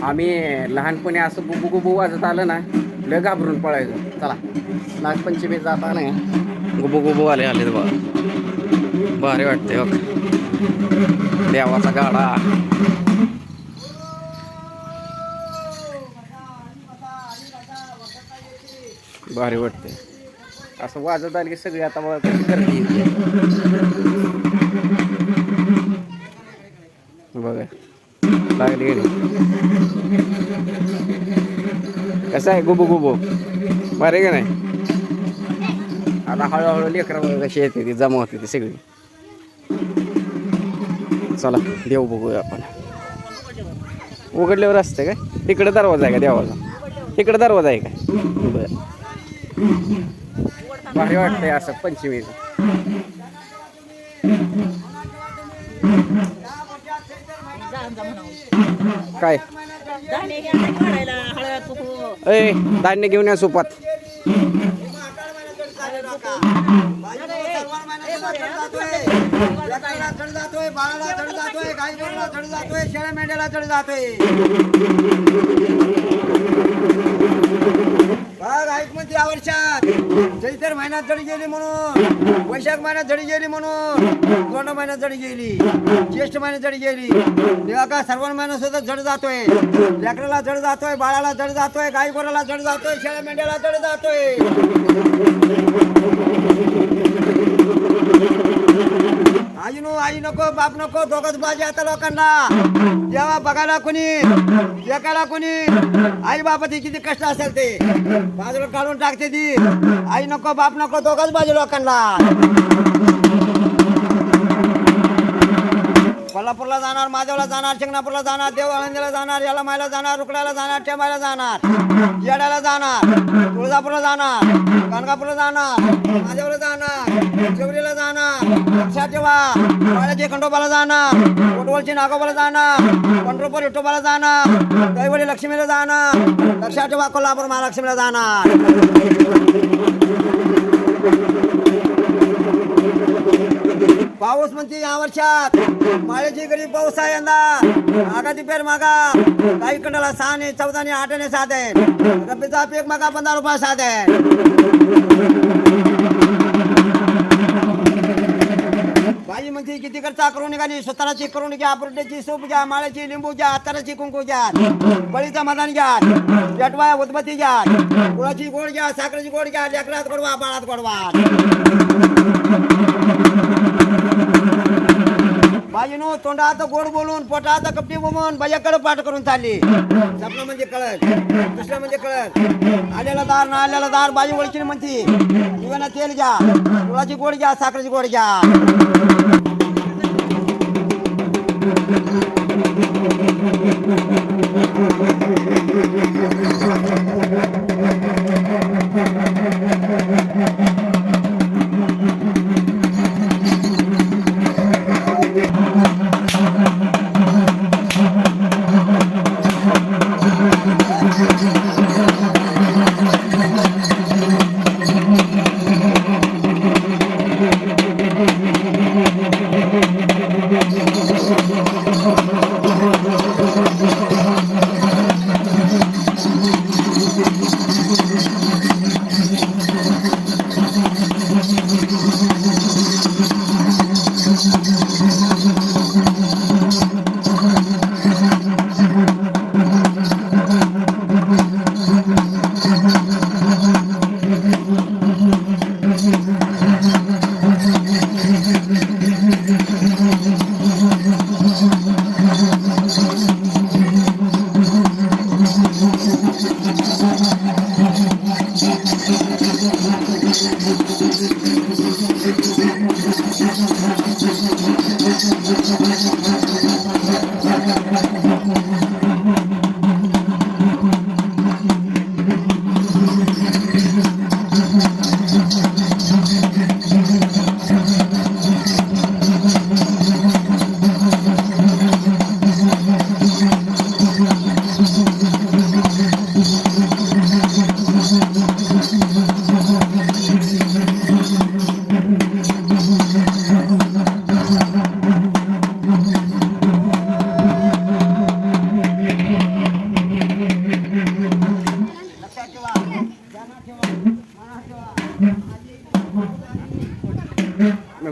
आम्ही लहानपणी असं गुबू गुबू वाजत आलं ना लय घाबरून पळायचो. चला नागपंचमी जात आलं गुबू गुबू आले बघा. भारी वाटते बघ. देवाचा गाडा भारी वाटते असं वाजत आलं की सगळी आता बघा कशी गर्दी येते बघा. लागली कसं आहे गुबू गुबू बरे का नाही. आता हळूहळू लेकरं बघा कशी येते ती जमा होते ती सगळी. चला देव बघूया आपण. उघडल्यावर असते काय तिकडे दरवाजा आहे का देवाचा. तिकडे दरवाजा आहे का. बरं भारी वाटतंय असं पंचमीचं. काय ए धान्य घेऊन या सोपात. चढ जातोय बाळाला चढ जातोय गाई गोरूला चढ जातोय शेळ्या मेंढ्याला चढ जातोय. बघ ऐक म्हणते या वर्षात चैत्र महिन्यात जडी गेली म्हणून, वैशाख महिन्यात जडी गेली म्हणून, दोन महिन्यात जडी गेली, ज्येष्ठ महिन्यात जडी गेली. तेव्हा का सर्व महिन्यात सुद्धा जड जातोय. लेकराला जड जातोय, बाळाला जड जातोय, गाई गोराला जड जातोय, शेळ्या मेंढ्याला जड जातोय. आई नको बाप नको दोघच बाजी आता लोकांना. जेव्हा बघायला कोणी एकाला कोणी आई बापाची किती कष्ट असेल ते बाजूला काढून टाकते ती. आई नको बाप नको दोघच बाजी लोकांना. कोल्हापूरला जाणार, माधवला जाणार, शिंगणापूरला जाणार, देव आळंदीला जाणार, याला मायला जाणार, रुकड्याला जाणार, टेंबायला जाणार, येड्याला जाणार, तुळजापूरला जाणार, गाणगापूरला जाणार, माधवला जाणार, शिवरीला जाणार, लक्षात ठेवा. बाळाजी खंडोबाला जाणार, कोटवलची नागोबाला जाणार, पंढरपूर विठोबाला जाणार, दैवडी लक्ष्मीला जाणार, लक्षात ठेवा. कोल्हापूर महालक्ष्मीला जाणार. पाऊस म्हणते या वर्षात माळ्याची गरीब पाऊस आहे यंदा. आगाती पेर मागा काही कंडाला 6 14 8 7 आहे. रब्बीचा पीक मागा 15 रुपये 7 आहे. बाई म्हणते किती खर्चा करून निघाली. स्वतःची करून घ्या, पुरट्याची सूप घ्या, माळ्याची लिंबू घ्या, अत्तराची कुंकू घ्या, बळीचा मदान घ्या, पेटवा उदबत्ती घ्या, गुळाची गोड घ्या, साखरेची गोड घ्या, लेकरात गोडवा बाळात गोडवा. बाईनो तोंडात गोड बोलून पोटात कपटी बोमून बायाकडे पाठ करून चालली. सपना म्हणजे कळत, दुसरं म्हणजे कळत. आलेला दार ना आलेला दार बाई ओळखीने म्हणती. जीवना तेल घ्या, गुळाची गोड घ्या, साखरेची गोड घ्या.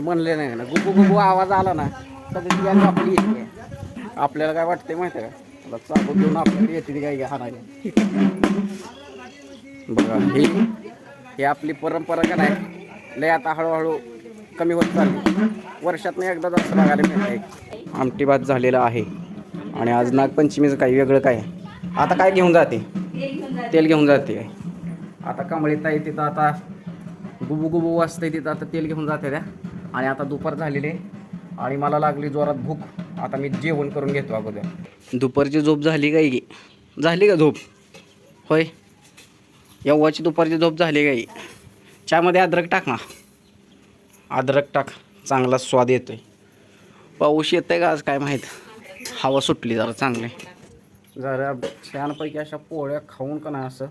म्हणले नाही ना गुबू गुबू आवाज आला ना सगळी गॅंग आपली येते. आपल्याला काय वाटतंय माहिती आहे का आता चाकू घेऊन आपल्याकडे येते काय हाणायला. बघा ही आपली परंपरा का नाही लय आता हळूहळू कमी होत चालली. वर्षातनं एकदा असं बघायला मिळते. आमटी भात झालेला आहे आणि आज नागपंचमीचं काही वेगळं काय आता काय घेऊन जाते तेल घेऊन जाते. आता कमळीत आहे तिथं आता गुबू गुबू वाजते तिथं आता तेल घेऊन जाते त्या. आणि आता दुपार झालेली आणि मला लागली जोरात भूक. आता मी जेवण करून घेतो अगोदर. दुपारची झोप झाली काय की झाली का झोप होय यव्वाची दुपारची झोप झाली काय. चहामध्ये अद्रक टाक ना अद्रक टाक चांगला स्वाद येतोय. पाऊस येतंय का आज काय माहीत हवा सुटली जरा चांगली. जरा छानपैकी अशा पोळ्या खाऊन का नाही असं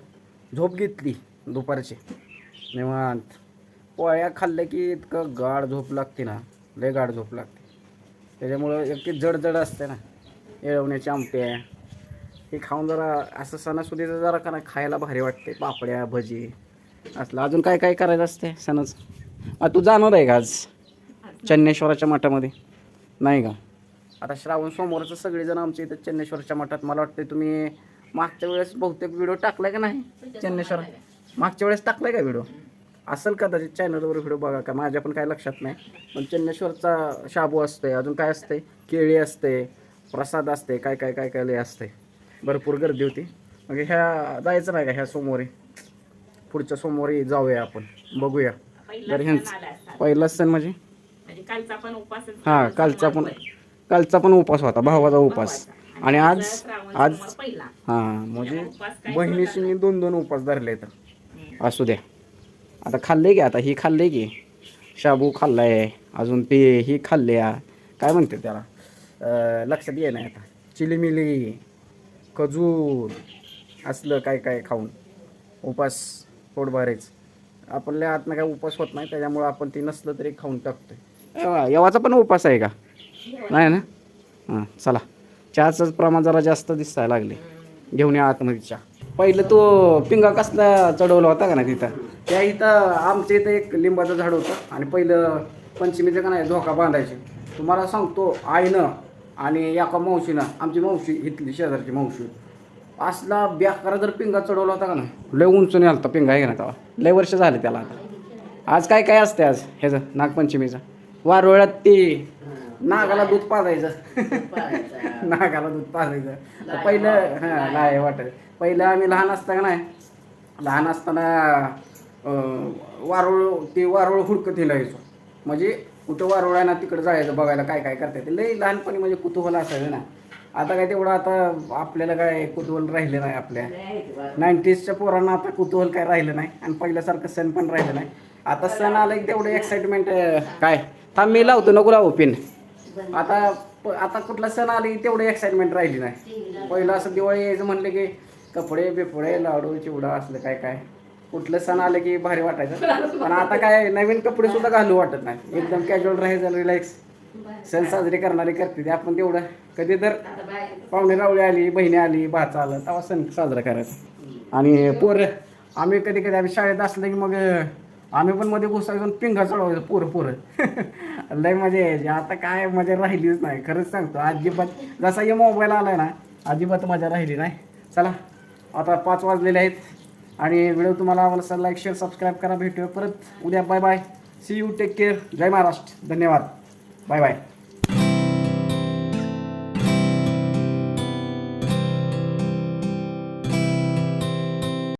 झोप घेतली दुपारची निवांत. पोळ्या खाल्ल्या की इतकं गाढ झोप लागते ना लय गाढ झोप लागते. त्याच्यामुळं एक जड असते ना येळवण्याची आमटी आहे हे खाऊन जरा असं सणासुदीचं जरा का नाही खायला भारी वाटते. पापड्या भजी असलं अजून काय काय करायचं असते सणाचं. तू जाणार आहे का आज चन्नेश्वराच्या मठामध्ये नाही का. आता श्रावण सोमवारचं सगळेजण आमच्या इथं चन्नेश्वरच्या मठात. मला वाटतं तुम्ही मागच्या वेळेस बहुतेक व्हिडिओ टाकलाय का नाही चन्नेश्वर मागच्या वेळेस टाकलाय का व्हिडिओ असेल कदाचित चॅनलवर व्हिडिओ बघा का माझ्या पण काय लक्षात नाही. पण चन्नेश्वरचा शाबू असते अजून काय असते केळी असते प्रसाद असते काय काय काय काय लय असते. भरपूर गर्दी होती. म्हणजे ह्या जायचं नाही का ह्या सोमवारी पुढच्या सोमवारी जाऊया आपण बघूया. तर ह्यांचं पहिलाच सण म्हणजे हां कालचा पण उपास होता भावाचा उपास. आणि आज हां म्हणजे बहिणीशी 2 उपास धरले. तर असू द्या आता खाल्ले की आता ही खाल्ले की शाबू खाल्लाय अजून ते ही खाल्ले काय म्हणते त्याला लक्षात ये नाही आता चिलीमिली खजूर असलं काय काय खाऊन उपास पोट भरायचं. आपल्या हातनं काय उपास होत नाही त्याच्यामुळं आपण ती नसलं तरी खाऊन टाकतोय. येवाचा पण उपास आहे का नाही ना. हां चला चहाचंच प्रमाण जरा जास्त दिसायला लागले. घेऊन या आतमध्ये चहा. पहिलं तो पिंगा कसला चढवला होता का ना तिथं त्या इथं आमच्या इथं एक लिंबाचं झाड होतं आणि पहिलं पंचमीचं का नाही झोका बांधायचे. तुम्हाला सांगतो आईनं आणि एका मावशीनं आमची मावशी इथली शेजारची मावशी असला बेकारा जर पिंगा चढवला होता का ना लय उंच नाही आलता पिंगा आहे ना तेव्हा लय वर्ष झाले त्याला. आता आज काय काय असते आज ह्याचं नागपंचमीचं वारोळ्यात ते नागाला दूध पाजायचं नागाला दूध पाजायचं. पहिलं हां नाही वाटत पहिलं आम्ही लहान असताना नाही लहान असताना वारोळ हुडकत हिलायचो. म्हणजे कुठं वारोळ आहे ना तिकडं जायचं बघायला काय काय करता येते. लई लहानपणी म्हणजे कुतूहल असायचं ना. आता काय तेवढं आता आपल्याला काय कुतूहल राहिलं नाही. आपल्या 90sच्या पोरांना आता कुतूहल काय राहिलं नाही आणि पहिल्यासारखं सण पण राहिलं नाही. आता सण आलं की तेवढं एक्साइटमेंट काय थांब मी लावतो नको लावू पिन. आता कुठला सण आले की तेवढं एक्साइटमेंट राहिली नाही. पहिलं असं दिवाळी यायचं म्हणलं की कपडे बिपडे लाडू चिवडा असलं काय काय कुठलं सण आलं की भारी वाटायचं. पण आता काय नवीन कपडे सुद्धा घालू वाटत नाही. एकदम कॅज्युअल राहायचं रिलॅक्स. सण साजरे करणारे करते ते आपण तेवढं कधी तर पाहुणे रावळी आली बहिणी आली भाचा आलं तेव्हा सण साजरा करायचा. आणि पोरं आम्ही कधी आम्ही शाळेत असलं की मग आम्ही पण मध्ये घुसायचो पिंगा चढवायचो पोरं लय मजा यायची. आता काय मजा राहिलीच नाही खरंच सांगतो अजिबात. जसा हे मोबाईल आलाय ना अजिबात मजा राहिली नाही. चला आता 5 वाजलेले आहेत आणि व्हिडिओ तुम्हाला आवडला लाईक शेअर सबस्क्राईब करा. भेटूया परत उद्या. Bye bye see you take care. जय महाराष्ट्र. धन्यवाद. Bye bye.